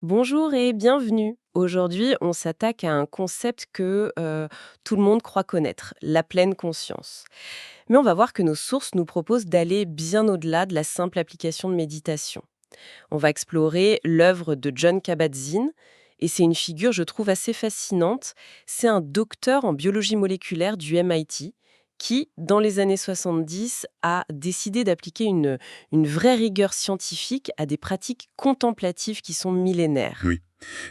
Bonjour et bienvenue. Aujourd'hui, on s'attaque à un concept que tout le monde croit connaître, la pleine conscience. Mais on va voir que nos sources nous proposent d'aller bien au-delà de la simple application de méditation. On va explorer l'œuvre de John Kabat-Zinn, et c'est une figure, je trouve, assez fascinante. C'est un docteur en biologie moléculaire du MIT qui, dans les années 70, a décidé d'appliquer une vraie rigueur scientifique à des pratiques contemplatives qui sont millénaires. Oui.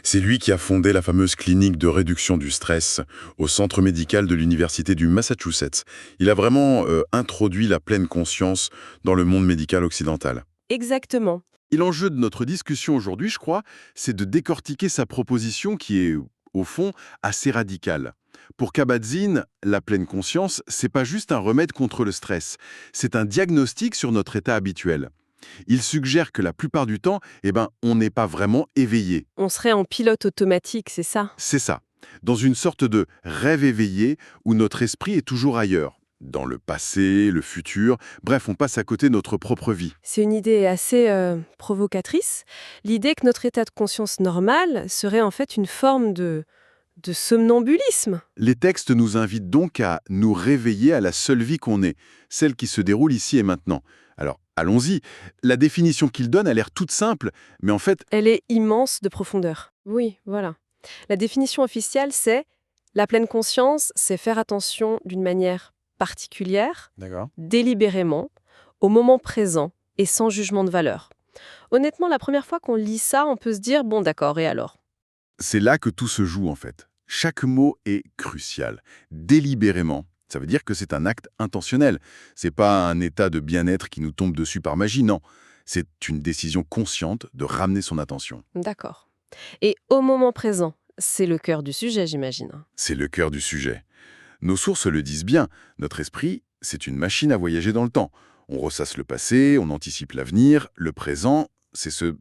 C'est lui qui a fondé la fameuse clinique de réduction du stress au centre médical de l'Université du Massachusetts. Il a vraiment introduit la pleine conscience dans le monde médical occidental. Exactement. Et l'enjeu de notre discussion aujourd'hui, je crois, c'est de décortiquer sa proposition qui est, au fond, assez radicale. Pour Kabat-Zinn, la pleine conscience, c'est pas juste un remède contre le stress, c'est un diagnostic sur notre état habituel. Il suggère que la plupart du temps, on n'est pas vraiment éveillé. On serait en pilote automatique, c'est ça? C'est ça, dans une sorte de rêve éveillé où notre esprit est toujours ailleurs, dans le passé, le futur, bref, on passe à côté de notre propre vie. C'est une idée assez provocatrice. L'idée que notre état de conscience normal serait en fait une forme de somnambulisme. Les textes nous invitent donc à nous réveiller à la seule vie qu'on ait, celle qui se déroule ici et maintenant. Alors, allons-y. La définition qu'il donne a l'air toute simple, mais en fait, Elle est immense de profondeur. Oui, voilà. La définition officielle, c'est la pleine conscience, c'est faire attention d'une manière particulière, d'accord, délibérément, au moment présent et sans jugement de valeur. Honnêtement, la première fois qu'on lit ça, on peut se dire, bon d'accord, et alors? c'est là que tout se joue en fait. Chaque mot est crucial. Délibérément, ça veut dire que c'est un acte intentionnel. C'est pas un état de bien-être qui nous tombe dessus par magie, non. C'est une décision consciente de ramener son attention. D'accord. Et au moment présent, c'est le cœur du sujet, j'imagine. C'est le cœur du sujet. Nos sources le disent bien, notre esprit, c'est une machine à voyager dans le temps. On ressasse le passé, on anticipe l'avenir, le présent, c'est ce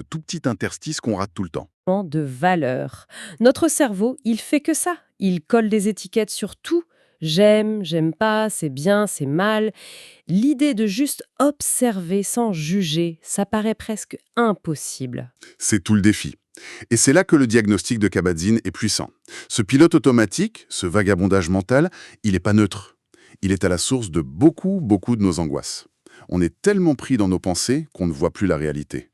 tout petit interstice qu'on rate tout le temps. De valeur. Notre cerveau, il fait que ça. Il colle des étiquettes sur tout. J'aime, j'aime pas, c'est bien, c'est mal. L'idée de juste observer sans juger, ça paraît presque impossible. C'est tout le défi. Et c'est là que le diagnostic de Kabat-Zinn est puissant. Ce pilote automatique, ce vagabondage mental, il n'est pas neutre. Il est à la source de beaucoup de nos angoisses. On est tellement pris dans nos pensées qu'on ne voit plus la réalité.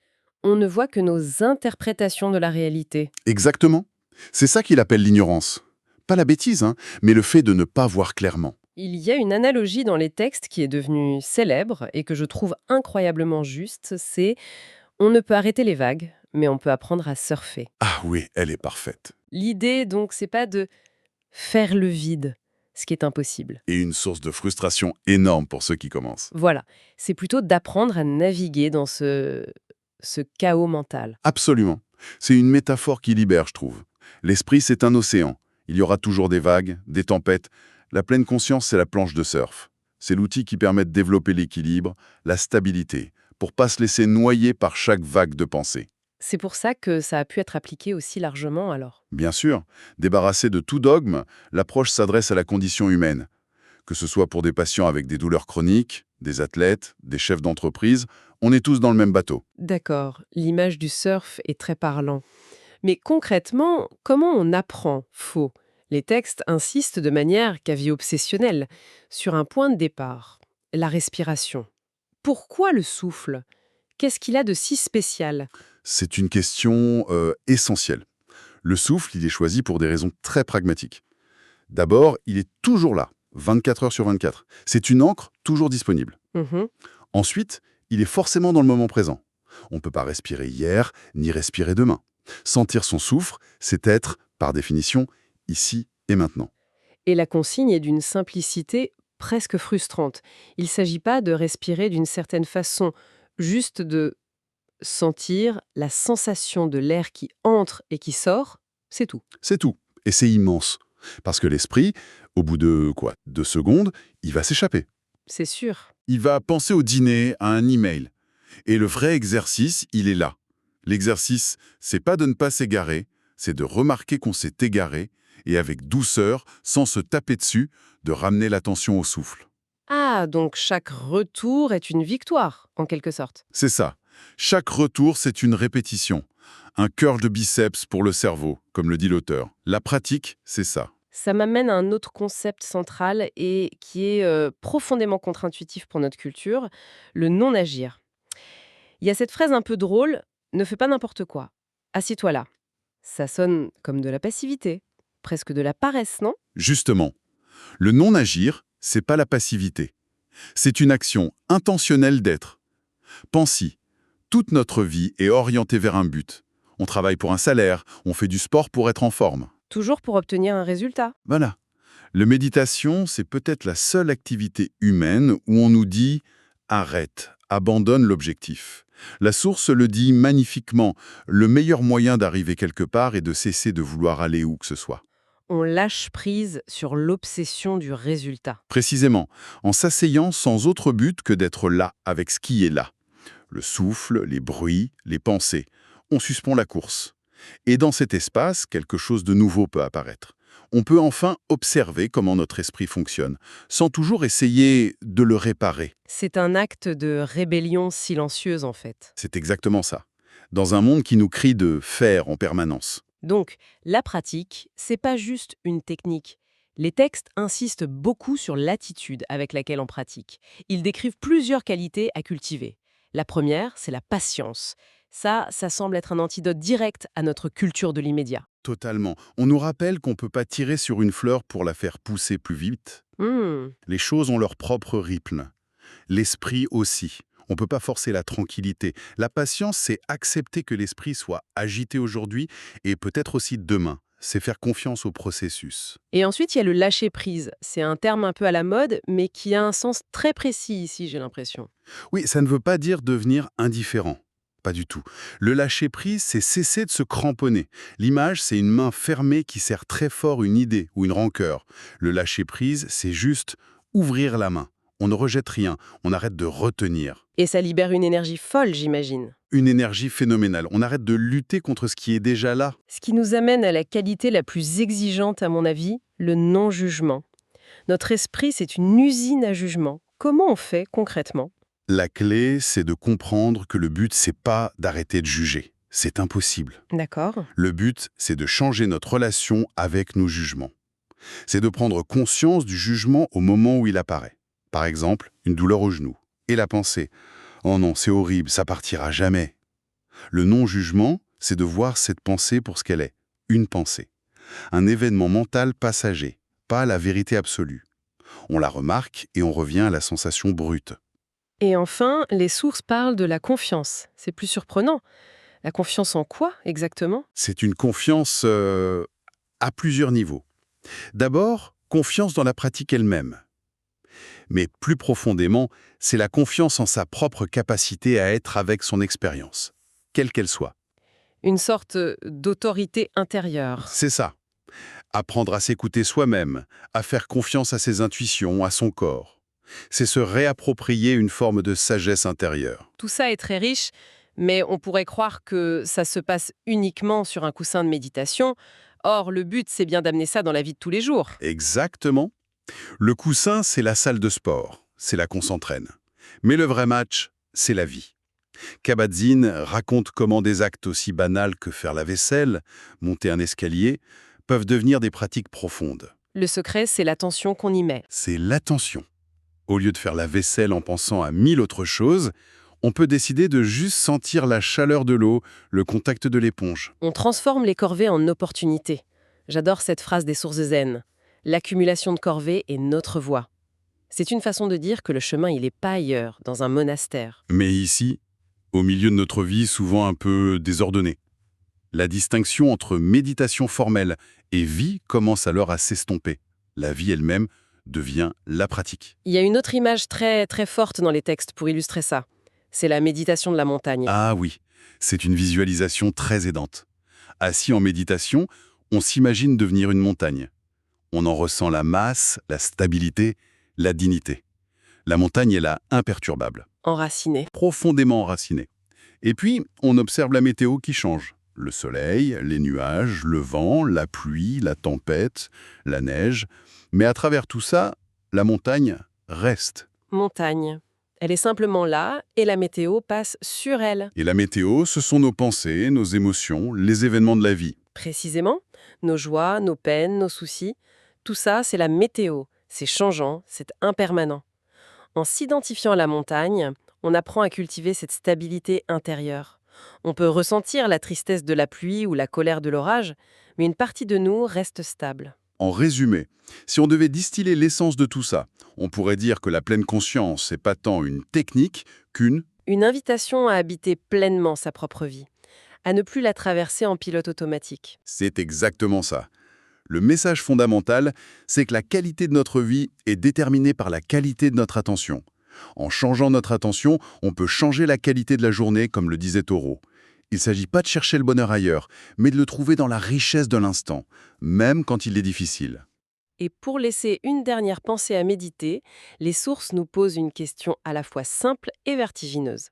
On ne voit que nos interprétations de la réalité. Exactement. C'est ça qu'il appelle l'ignorance. Pas la bêtise, hein, mais le fait de ne pas voir clairement. Il y a une analogie dans les textes qui est devenue célèbre et que je trouve incroyablement juste, c'est on ne peut arrêter les vagues, mais on peut apprendre à surfer. Ah oui, elle est parfaite. L'idée, donc, c'est pas de faire le vide, ce qui est impossible. Et une source de frustration énorme pour ceux qui commencent. Voilà, c'est plutôt d'apprendre à naviguer dans ce chaos mental. Absolument. C'est une métaphore qui libère, je trouve. L'esprit, c'est un océan. Il y aura toujours des vagues, des tempêtes. La pleine conscience, c'est la planche de surf. C'est l'outil qui permet de développer l'équilibre, la stabilité, pour pas se laisser noyer par chaque vague de pensée. C'est pour ça que ça a pu être appliqué aussi largement alors. Bien sûr, débarrassé de tout dogme, l'approche s'adresse à la condition humaine. Que ce soit pour des patients avec des douleurs chroniques, des athlètes, des chefs d'entreprise, on est tous dans le même bateau. D'accord, l'image du surf est très parlant. Mais concrètement, comment on apprend faux? Les textes insistent de manière quasi obsessionnelle sur un point de départ, la respiration. Pourquoi le souffle? Qu'est-ce qu'il a de si spécial? C'est une question essentielle. Le souffle, il est choisi pour des raisons très pragmatiques. D'abord, il est toujours là, 24 heures sur 24. C'est une encre toujours disponible. Mhm. Ensuite, il est forcément dans le moment présent. On ne peut pas respirer hier, ni respirer demain. Sentir son souffle, c'est être, par définition, ici et maintenant. Et la consigne est d'une simplicité presque frustrante. Il ne s'agit pas de respirer d'une certaine façon, juste de sentir la sensation de l'air qui entre et qui sort, c'est tout. C'est tout. Et c'est immense. Parce que l'esprit, au bout de, 2 secondes, il va s'échapper. C'est sûr. Il va penser au dîner, à un email. Et le vrai exercice, il est là. L'exercice, c'est pas de ne pas s'égarer, c'est de remarquer qu'on s'est égaré et avec douceur, sans se taper dessus, de ramener l'attention au souffle. Ah, donc chaque retour est une victoire, en quelque sorte. C'est ça. Chaque retour, c'est une répétition. Un curl de biceps pour le cerveau, comme le dit l'auteur. La pratique, c'est ça. Ça m'amène à un autre concept central et qui est profondément contre-intuitif pour notre culture, le non-agir. Il y a cette phrase un peu drôle, ne fais pas n'importe quoi. Assieds-toi là. Ça sonne comme de la passivité, presque de la paresse, non? Justement, le non-agir, c'est pas la passivité. C'est une action intentionnelle d'être. Pense-y, toute notre vie est orientée vers un but. On travaille pour un salaire, on fait du sport pour être en forme. Toujours pour obtenir un résultat. Voilà. Le méditation, c'est peut-être la seule activité humaine où on nous dit « arrête, abandonne l'objectif ». La source le dit magnifiquement, le meilleur moyen d'arriver quelque part est de cesser de vouloir aller où que ce soit. On lâche prise sur l'obsession du résultat. Précisément, en s'asseyant sans autre but que d'être là avec ce qui est là. Le souffle, les bruits, les pensées. On suspend la course. Et dans cet espace, quelque chose de nouveau peut apparaître. On peut enfin observer comment notre esprit fonctionne, sans toujours essayer de le réparer. C'est un acte de rébellion silencieuse en fait. C'est exactement ça. Dans un monde qui nous crie de faire en permanence. Donc, la pratique, c'est pas juste une technique. Les textes insistent beaucoup sur l'attitude avec laquelle on pratique. Ils décrivent plusieurs qualités à cultiver. La première, c'est la patience. Ça semble être un antidote direct à notre culture de l'immédiat. Totalement. On nous rappelle qu'on ne peut pas tirer sur une fleur pour la faire pousser plus vite. Hmm, Les choses ont leur propre rythme. L'esprit aussi. On ne peut pas forcer la tranquillité. La patience, c'est accepter que l'esprit soit agité aujourd'hui et peut-être aussi demain. C'est faire confiance au processus. Et ensuite, il y a le lâcher-prise. C'est un terme un peu à la mode, mais qui a un sens très précis ici, j'ai l'impression. Oui, ça ne veut pas dire devenir indifférent. Pas du tout. Le lâcher-prise, c'est cesser de se cramponner. L'image, c'est une main fermée qui serre très fort une idée ou une rancœur. Le lâcher-prise, c'est juste ouvrir la main. On ne rejette rien, on arrête de retenir. Et ça libère une énergie folle, j'imagine. Une énergie phénoménale. On arrête de lutter contre ce qui est déjà là. Ce qui nous amène à la qualité la plus exigeante, à mon avis, le non-jugement. Notre esprit, c'est une usine à jugement. Comment on fait concrètement? La clé, c'est de comprendre que le but, c'est pas d'arrêter de juger. C'est impossible. D'accord. Le but, c'est de changer notre relation avec nos jugements. C'est de prendre conscience du jugement au moment où il apparaît. Par exemple, une douleur au genou. Et la pensée « Oh non, c'est horrible, ça partira jamais ». Le non-jugement, c'est de voir cette pensée pour ce qu'elle est, une pensée. Un événement mental passager, pas la vérité absolue. On la remarque et on revient à la sensation brute. Et enfin, les sources parlent de la confiance. C'est plus surprenant. La confiance en quoi, exactement? C'est une confiance à plusieurs niveaux. D'abord, confiance dans la pratique elle-même. Mais plus profondément, c'est la confiance en sa propre capacité à être avec son expérience, quelle qu'elle soit. Une sorte d'autorité intérieure. C'est ça. Apprendre à s'écouter soi-même, à faire confiance à ses intuitions, à son corps. C'est se réapproprier une forme de sagesse intérieure. Tout ça est très riche, mais on pourrait croire que ça se passe uniquement sur un coussin de méditation. Or, le but, c'est bien d'amener ça dans la vie de tous les jours. Exactement. Le coussin, c'est la salle de sport, c'est là qu'on s'entraîne. Mais le vrai match, c'est la vie. Kabat-Zinn raconte comment des actes aussi banals que faire la vaisselle, monter un escalier, peuvent devenir des pratiques profondes. Le secret, c'est l'attention qu'on y met. C'est l'attention. Au lieu de faire la vaisselle en pensant à 1000 autres choses, on peut décider de juste sentir la chaleur de l'eau, le contact de l'éponge. On transforme les corvées en opportunités. J'adore cette phrase des sources zen. L'accumulation de corvées est notre voie. C'est une façon de dire que le chemin, il n'est pas ailleurs, dans un monastère. Mais ici, au milieu de notre vie souvent un peu désordonnée, la distinction entre méditation formelle et vie commence alors à s'estomper. La vie elle-même devient la pratique. Il y a une autre image très, très forte dans les textes pour illustrer ça. C'est la méditation de la montagne. Ah oui, c'est une visualisation très aidante. Assis en méditation, on s'imagine devenir une montagne. On en ressent la masse, la stabilité, la dignité. La montagne est là, imperturbable, Enracinée. profondément enracinée. Et puis, on observe la météo qui change. Le soleil, les nuages, le vent, la pluie, la tempête, la neige. Mais à travers tout ça, la montagne reste. Montagne. Elle est simplement là et la météo passe sur elle. Et la météo, ce sont nos pensées, nos émotions, les événements de la vie. Précisément, nos joies, nos peines, nos soucis, tout ça, c'est la météo. C'est changeant, c'est impermanent. En s'identifiant à la montagne, on apprend à cultiver cette stabilité intérieure. On peut ressentir la tristesse de la pluie ou la colère de l'orage, mais une partie de nous reste stable. En résumé, si on devait distiller l'essence de tout ça, on pourrait dire que la pleine conscience n'est pas tant une technique qu'une... Une invitation à habiter pleinement sa propre vie, à ne plus la traverser en pilote automatique. C'est exactement ça. Le message fondamental, c'est que la qualité de notre vie est déterminée par la qualité de notre attention. En changeant notre attention, on peut changer la qualité de la journée, comme le disait Thoreau. Il ne s'agit pas de chercher le bonheur ailleurs, mais de le trouver dans la richesse de l'instant, même quand il est difficile. Et pour laisser une dernière pensée à méditer, les sources nous posent une question à la fois simple et vertigineuse.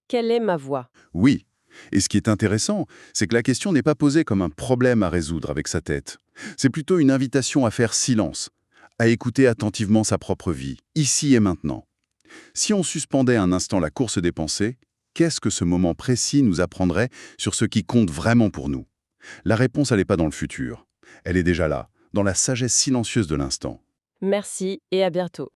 Quelle est ma voie? Oui. Et ce qui est intéressant, c'est que la question n'est pas posée comme un problème à résoudre avec sa tête. C'est plutôt une invitation à faire silence, à écouter attentivement sa propre vie, ici et maintenant. Si on suspendait un instant la course des pensées, qu'est-ce que ce moment précis nous apprendrait sur ce qui compte vraiment pour nous? La réponse, elle n'est pas dans le futur. Elle est déjà là, dans la sagesse silencieuse de l'instant. Merci et à bientôt.